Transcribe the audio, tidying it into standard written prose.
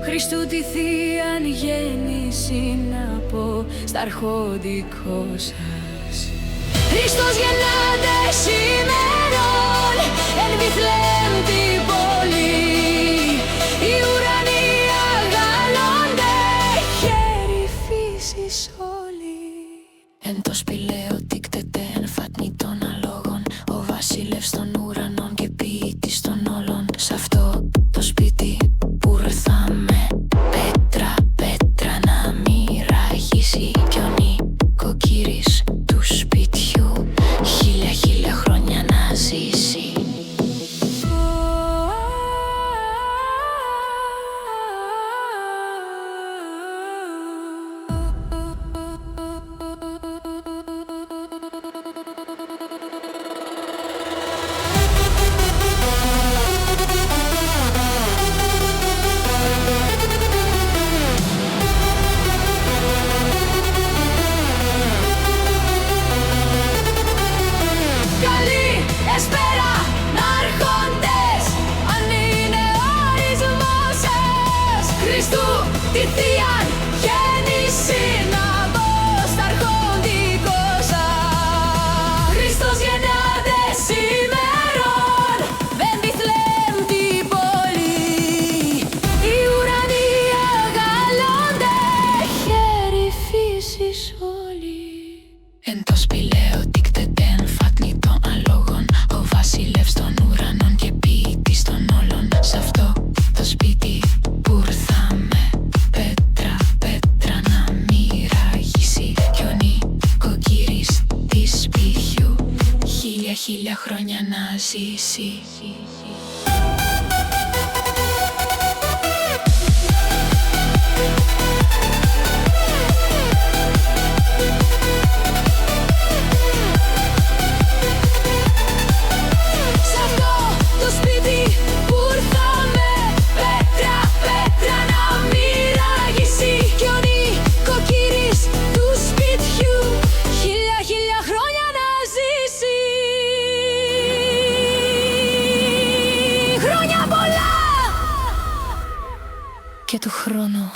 Χριστού τη Θείαν γέννηση να πω στα αρχόντικό σας. Χριστός γεννάται σήμερον εν Βιθλεέμ την πόλη. Οι ουρανοί αγαλώνται, χέρι φύσης όλοι. Εν το σπηλαίο τίκτεται εν φάτνη των αλόγων, ο βασίλευς των ουρανών και ποιητής των όλων. Σ' αυτό το σπίτι που ρθάμε, πέτρα, πέτρα να μη ραγίσει. Κι ο νοικοκύρης του σπιτιού χίλια χίλια χρόνια να ζήσει. Εσπέρα, αρχόντες, αν είναι ο ορισμός σας. Χριστού τη Θείαν γέννηση να πω στα αρχόντικό σας. Χριστός γεννάται σήμερον εν Βιθλεέμ την πόλη. Οι ουρανοί αγαλώνται, χέρι φύσης όλοι. Εν το σπηλαίο τίκτεται εν φάτνη των αλόγων, ο βασίλευς των ουρανών και ποιητής των όλων. Σ' αυτό το σπίτι που ρθάμε, πέτρα, πέτρα να μη ραγίσει. Κι ο νοικοκύρης της σπιτιού χίλια χίλια χρόνια να ζήσει. Και του χρόνου